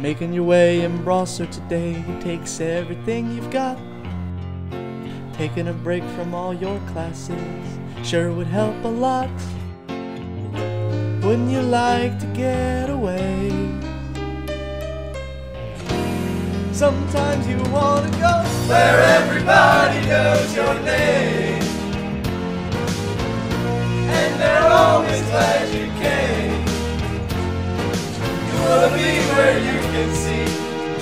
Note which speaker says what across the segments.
Speaker 1: Making your way in Brosser today takes everything you've got. Taking a break from all your classes sure would help a lot. Wouldn't you like to get away? Sometimes you want to go where everybody knows your name, and they're always glad you came. You want to be where you can see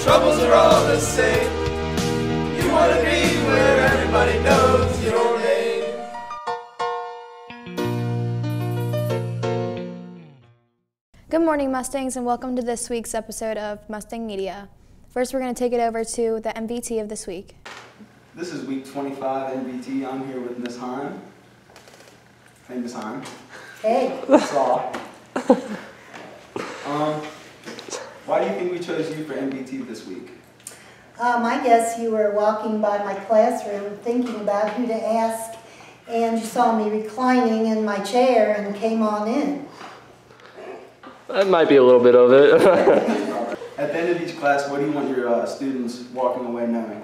Speaker 1: troubles are all the same. You want to be where everybody knows your name.
Speaker 2: Good morning, Mustangs, and welcome to this week's episode of Mustang Media. First, we're going to take it over to the MVT of this week.
Speaker 3: This is week 25 MVT. I'm here with Miss Heim. Hey, Miss Heim.
Speaker 4: Hey.
Speaker 3: Saw. Why do you think we chose you for MVT this week?
Speaker 4: I guess you were walking by my classroom thinking about who to ask, and you saw me reclining in my chair and came on in.
Speaker 5: That might be a little bit of it.
Speaker 3: At the end of each class, what do you want your students walking away knowing?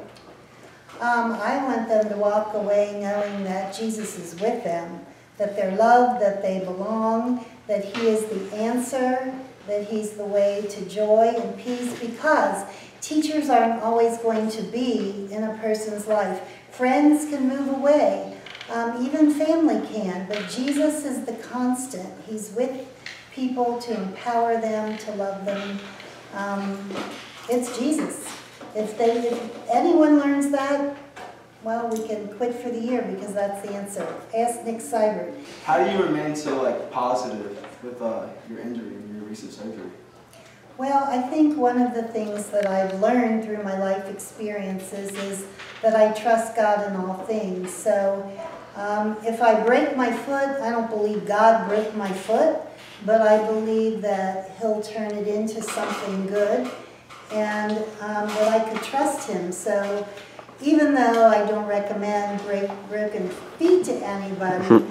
Speaker 4: I want them to walk away knowing that Jesus is with them, that they're loved, that they belong, that He is the answer, that He's the way to joy and peace, because teachers aren't always going to be in a person's life. Friends can move away, even family can, but Jesus is the constant. He's with people to empower them, to love them. It's Jesus. If anyone learns that, well, we can quit for the year because that's the answer. Ask Nick Seibert.
Speaker 3: How do you remain so positive with your injury and your recent surgery?
Speaker 4: Well, I think one of the things that I've learned through my life experiences is that I trust God in all things. So if I break my foot, I don't believe God broke my foot, but I believe that He'll turn it into something good, and that I could trust Him. So even though I don't recommend broken feet to anybody,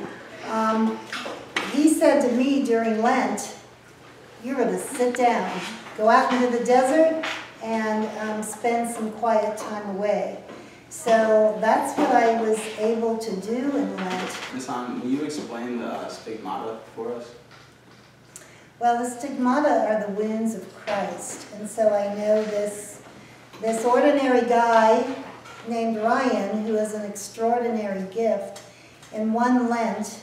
Speaker 4: He said to me during Lent, you're going to sit down, go out into the desert, and spend some quiet time away. So that's what I was able to do in Lent.
Speaker 3: Ms. Heim, will you explain the stigmata for us?
Speaker 4: Well, the stigmata are the wounds of Christ. And so I know this ordinary guy named Ryan, who has an extraordinary gift. In one Lent,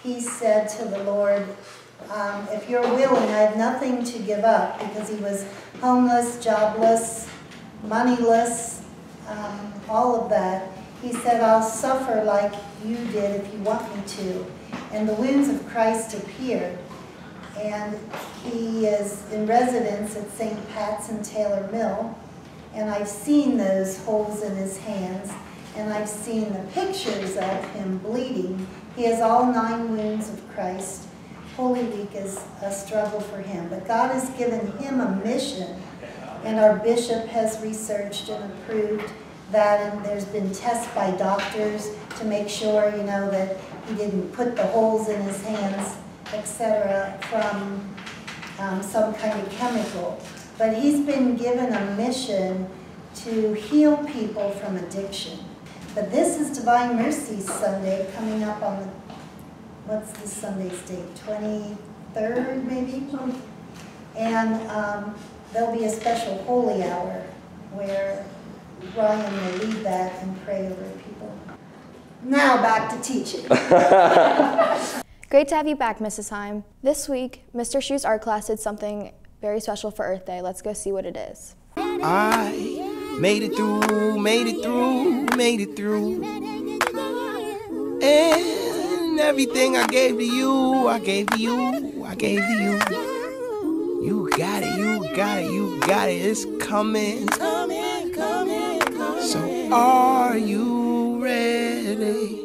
Speaker 4: he said to the Lord, if you're willing, I have nothing to give up, because he was homeless, jobless, moneyless, all of that. He said, I'll suffer like you did if you want me to. And the wounds of Christ appeared. And he is in residence at St. Pat's in Taylor Mill. And I've seen those holes in his hands. And I've seen the pictures of him bleeding. He has all 9 wounds of Christ. Holy Week is a struggle for him. But God has given him a mission. And our bishop has researched and approved that. And there's been tests by doctors to make sure, that he didn't put the holes in his hands, etc., from some kind of chemical. But he's been given a mission to heal people from addiction. But this is Divine Mercy Sunday, coming up on what's this Sunday's date? 23rd, maybe? And there'll be a special holy hour where Ryan will lead that and pray over people. Now back to teaching.
Speaker 2: Great to have you back, Mrs. Heim. This week, Mr. Shu's art class did something very special for Earth Day. Let's go see what it is.
Speaker 6: I made it through, made it through, made it through. And everything I gave to you, I gave to you, I gave to you. You got it, you got it, you got it, it's coming. So are you ready?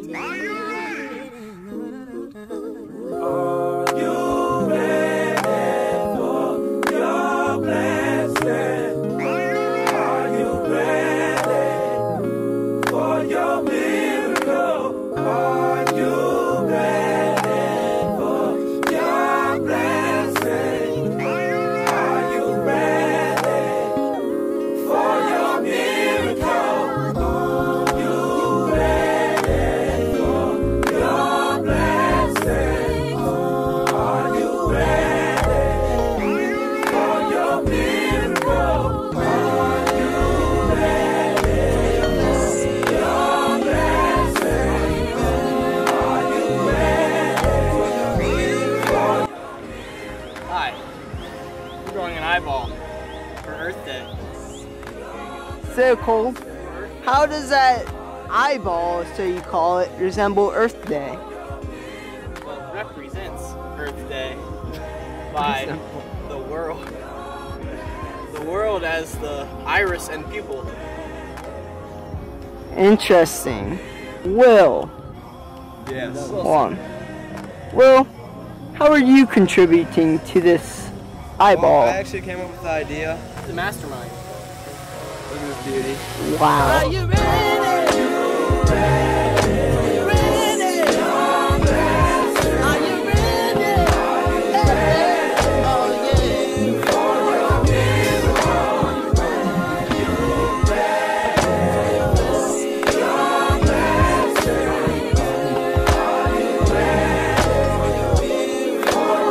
Speaker 7: eyeball for Earth Day.
Speaker 8: So, Cole, how does that eyeball, so you call it, resemble Earth Day?
Speaker 7: Well, it represents Earth Day by the world. The world as the iris and pupil.
Speaker 8: Interesting. Will.
Speaker 3: Yes.
Speaker 8: Hold on. Will, how are you contributing to this eyeball?
Speaker 3: Well, I actually came up with the idea.
Speaker 7: The mastermind.
Speaker 3: Look at this beauty.
Speaker 8: Wow.
Speaker 6: Are you ready? Are you ready? Are you ready?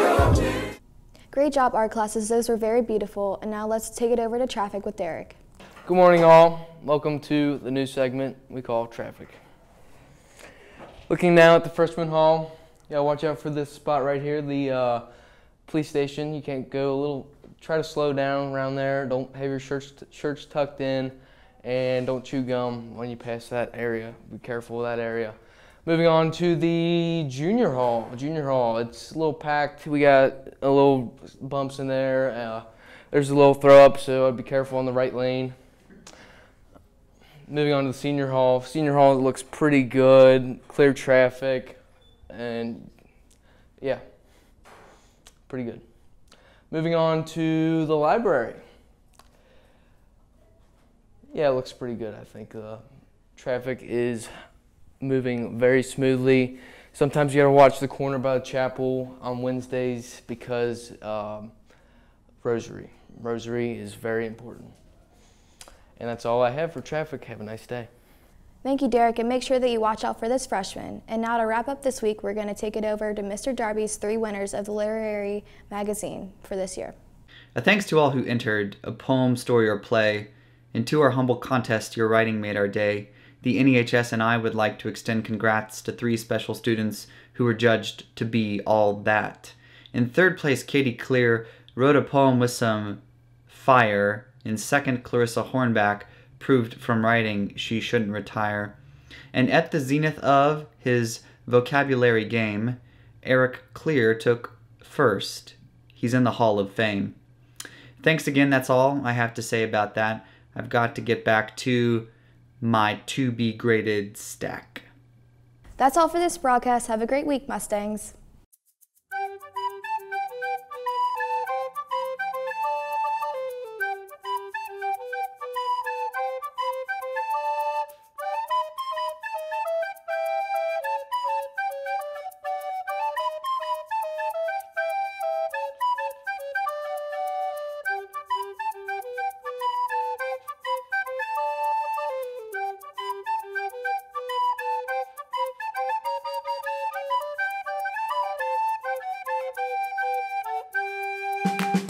Speaker 6: Oh
Speaker 2: Great job, art classes. Those were very beautiful. And now let's take it over to traffic with Derek.
Speaker 5: Good morning, all. Welcome to the new segment we call Traffic. Looking now at the freshman hall, you gotta watch out for this spot right here, the police station. You can't go try to slow down around there. Don't have your shirts tucked in, and don't chew gum when you pass that area. Be careful of that area. Moving on to the junior hall. It's a little packed. We got a little bumps in there. There's a little throw up, so I'd be careful on the right lane. Moving on to the senior hall. Senior hall looks pretty good. Clear traffic, and yeah, pretty good. Moving on to the library. Yeah, it looks pretty good. I think the traffic is moving very smoothly. Sometimes you gotta watch the corner by the chapel on Wednesdays because rosary is very important. And that's all I have for traffic. Have a nice day.
Speaker 2: Thank you, Derek, and make sure that you watch out for this freshman. And now to wrap up this week, we're going to take it over to Mr. Darby's 3 winners of the Literary Magazine for this year.
Speaker 9: A thanks to all who entered a poem, story, or play. And to our humble contest, your writing made our day. The NEHS and I would like to extend congrats to 3 special students who were judged to be all that. In 3rd place, Katie Clear wrote a poem with some fire. In 2nd, Clarissa Hornback proved from writing she shouldn't retire. And at the zenith of his vocabulary game, Eric Clear took 1st. He's in the Hall of Fame. Thanks again, that's all I have to say about that. I've got to get back to my to-be graded stack.
Speaker 2: That's all for this broadcast. Have a great week, Mustangs.
Speaker 1: Thank you.